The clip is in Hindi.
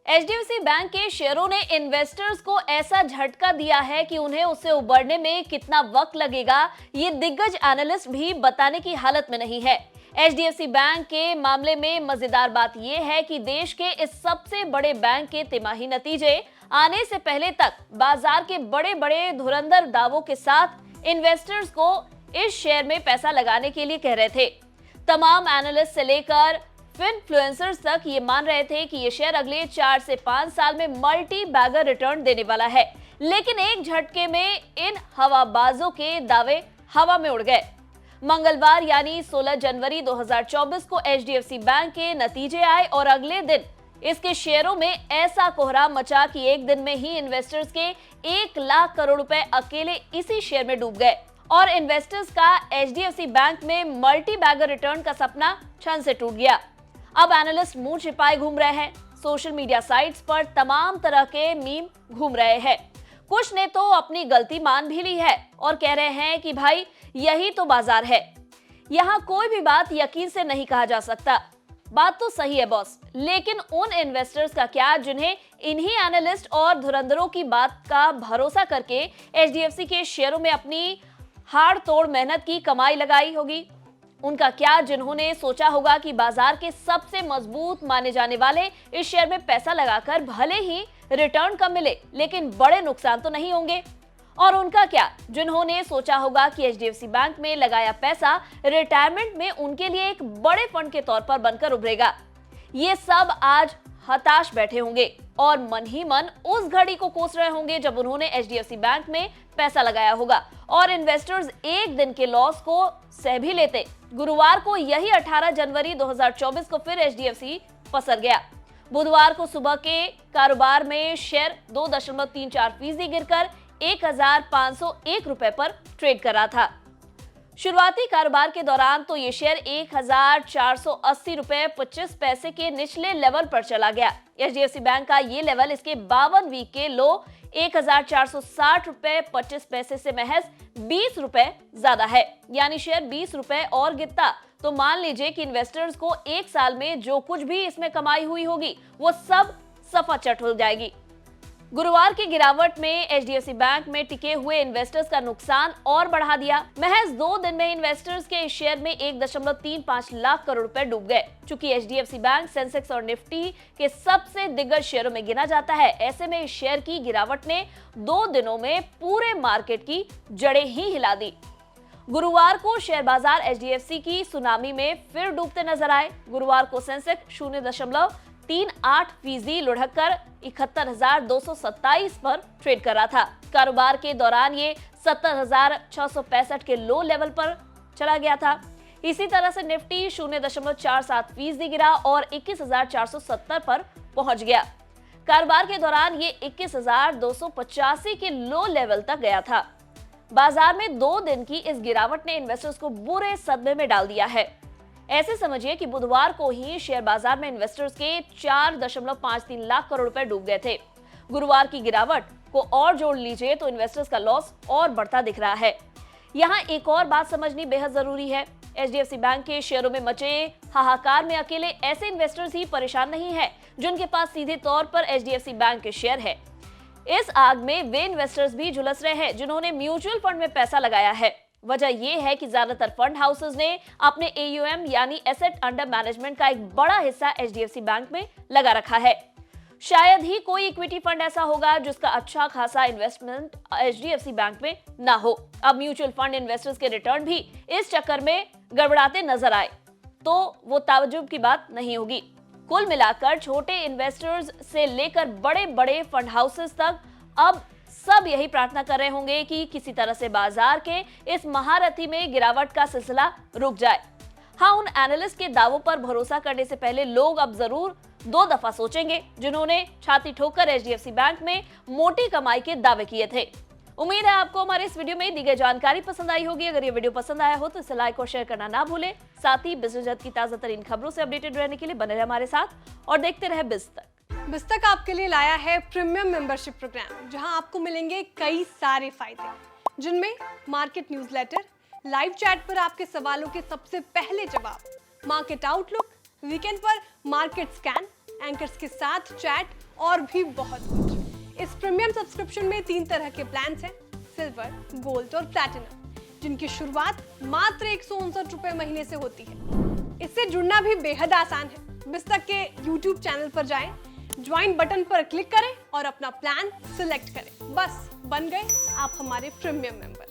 एचडीएफसी बैंक के शेयरों ने इन्वेस्टर्स को ऐसा झटका दिया है कि उन्हें उससे उबरने में कितना वक्त लगेगा, ये दिग्गज एनालिस्ट भी बताने की हालत में नहीं है। एचडीएफसी बैंक के मामले में मजेदार बात यह है कि देश के इस सबसे बड़े बैंक के तिमाही नतीजे आने से पहले तक बाजार के बड़े बड़े धुरंधर दावों के साथ इन्वेस्टर्स को इस शेयर में पैसा लगाने के लिए कह रहे थे। तमाम एनालिस्ट से लेकर इन्फ्लुएंसर्स तक ये मान रहे थे कि ये शेयर अगले 4 से 5 साल में मल्टी बैगर रिटर्न देने वाला है, लेकिन एक झटके में इन हवाबाजों के दावे हवा में उड़ गए। मंगलवार यानी 16 जनवरी 2024 को एचडीएफसी बैंक के नतीजे आए और अगले दिन इसके शेयरों में ऐसा कोहराम मचा कि एक दिन में ही इन्वेस्टर्स के 1 लाख करोड़ रुपए अकेले इसी शेयर में डूब गए और इन्वेस्टर्स का एचडीएफसी बैंक में मल्टी बैगर रिटर्न का सपना क्षण से टूट गया। अब एनालिस्ट मुंह छिपाए घूम रहे हैं। सोशल मीडिया साइट्स पर तमाम तरह के मीम घूम रहे हैं। कुछ ने तो अपनी गलती मान भी ली है और कह रहे हैं कि भाई यही तो बाजार है, यहाँ कोई भी बात यकीन से नहीं कहा जा सकता। बात तो सही है बॉस, लेकिन उन इन्वेस्टर्स का क्या जिन्हें इन्हीं एनालिस्ट और धुरंधरों की बात का भरोसा करके एचडीएफसी के शेयरों में अपनी हाड़ तोड़ मेहनत की कमाई लगाई होगी? उनका क्या जिन्होंने सोचा होगा कि बाजार के सबसे मजबूत माने जाने वाले इस शेयर में पैसा लगाकर भले ही रिटर्न कम मिले लेकिन बड़े नुकसान तो नहीं होंगे? और उनका क्या जिन्होंने सोचा होगा कि एचडीएफसी बैंक में लगाया पैसा रिटायरमेंट में उनके लिए एक बड़े फंड के तौर पर बनकर उभरेगा? ये सब आज हताश बैठे होंगे और मन ही मन उस घड़ी को कोस रहे होंगे जब उन्होंने एचडीएफसी बैंक में पैसा लगाया होगा और इन्वेस्टर्स एक दिन के लॉस को सह भी लेते। गुरुवार को यही 18 जनवरी 2024 को फिर एचडीएफसी पसर गया। बुधवार को सुबह के कारोबार में शेयर 2.34% गिरकर 1,501 रुपए पर ट्रेड कर रहा था। शुरुआती कारोबार के दौरान तो ये शेयर 1,480 रुपए 25 पैसे के निचले लेवल पर चला गया। एचडीएफसी बैंक का ये लेवल इसके 52 वीक के लो 1,460 रुपए 25 पैसे से महज 20 रुपए ज्यादा है, यानी शेयर 20 रुपए और गिरता तो मान लीजिए कि इन्वेस्टर्स को एक साल में जो कुछ भी इसमें कमाई हुई होगी वो सब सफा चट हो जाएगी। गुरुवार की गिरावट में एचडीएफसी बैंक में टिके हुए इन्वेस्टर्स का नुकसान और बढ़ा दिया। महज 2 दिन में इन्वेस्टर्स के इस शेयर में 1.35 लाख करोड़ रुपए डूब गए। चूंकि एचडीएफसी बैंक सेंसेक्स और निफ्टी के सबसे दिग्गज शेयरों में गिना जाता है, ऐसे में इस शेयर की गिरावट ने 2 दिनों में पूरे मार्केट की जड़ें ही हिला दी। गुरुवार को शेयर बाजार एचडीएफसी की सुनामी में फिर डूबते नजर आए। गुरुवार को सेंसेक्स 0.38% लुढ़क कर 71,227 पर ट्रेड कर रहा था। कारोबार के दौरान ये 70,665 के लो लेवल पर चला गया था। इसी तरह से निफ्टी 0.47% गिरा और 21,470 पर पहुंच गया। कारोबार के दौरान ये 21,285 के लो लेवल तक गया था। बाजार में 2 दिन की इस गिरावट ने इन्वेस्टर्स को बुरे सदमे में डाल दिया है। ऐसे समझिए कि बुधवार को ही शेयर बाजार में इन्वेस्टर्स के 4.53 लाख करोड़ रुपए डूब गए थे। गुरुवार की गिरावट को और जोड़ लीजिए तो इन्वेस्टर्स का लॉस और बढ़ता दिख रहा है। यहाँ एक और बात समझनी बेहद जरूरी है। एचडीएफसी बैंक के शेयरों में मचे हाहाकार में अकेले ऐसे इन्वेस्टर्स ही परेशान नहीं है जिनके पास सीधे तौर पर एचडीएफसी बैंक के शेयर है। इस आग में वे इन्वेस्टर्स भी झुलस रहे हैं जिन्होंने म्यूचुअल फंड में पैसा लगाया है। वजह यह है कि ज्यादातर फंड हाउसेस ने अपने एयूएम यानी एसेट अंडर मैनेजमेंट का एक बड़ा हिस्सा एचडीएफसी बैंक में लगा रखा है। शायद ही कोई इक्विटी फंड ऐसा होगा जिसका अच्छा खासा इन्वेस्टमेंट एचडीएफसी बैंक में ना हो। अब म्यूचुअल फंड इन्वेस्टर्स के रिटर्न भी इस चक्कर में गड़बड़ाते नजर आए तो वो ताज्जुब की बात नहीं होगी। कुल मिलाकर छोटे इन्वेस्टर्स से लेकर बड़े बड़े फंड हाउसेस तक अब सब यही प्रार्थना कर रहे होंगे कि किसी तरह से बाजार के इस महारथी में गिरावट का सिलसिला रुक जाए। हाँ, उन एनालिस्ट के दावों पर भरोसा करने से पहले लोग अब जरूर 2 दफा सोचेंगे जिन्होंने छाती ठोककर एचडीएफसी बैंक में मोटी कमाई के दावे किए थे। उम्मीद है आपको हमारे इस वीडियो में दी गई जानकारी पसंद आई होगी। अगर ये वीडियो पसंद आया हो तो इसे लाइक और शेयर करना ना भूलें। साथ ही बिजनेस जगत की ताजा तरीन खबरों से अपडेटेड रहने के लिए बने रहे हमारे साथ और देखते रहे बिज तक। बिज तक आपके लिए लाया है प्रीमियम मेंबरशिप प्रोग्राम, जहां आपको मिलेंगे कई सारे फायदे, जिनमें मार्केट न्यूज़लेटर, लाइव चैट पर आपके सवालों के सबसे पहले जवाब, मार्केट आउटलुक, वीकेंड पर मार्केट स्कैन, एंकर्स के साथ चैट और भी बहुत कुछ। इस प्रीमियम सब्सक्रिप्शन में 3 तरह के प्लान्स हैं, सिल्वर, गोल्ड और प्लैटिनम, जिनकी शुरुआत मात्र 159 रुपए महीने से होती है। इससे जुड़ना भी बेहद आसान है। बिस्तक के YouTube चैनल पर जाएं, ज्वाइन बटन पर क्लिक करें और अपना प्लान सिलेक्ट करें। बस बन गए आप हमारे प्रीमियम मेंबर।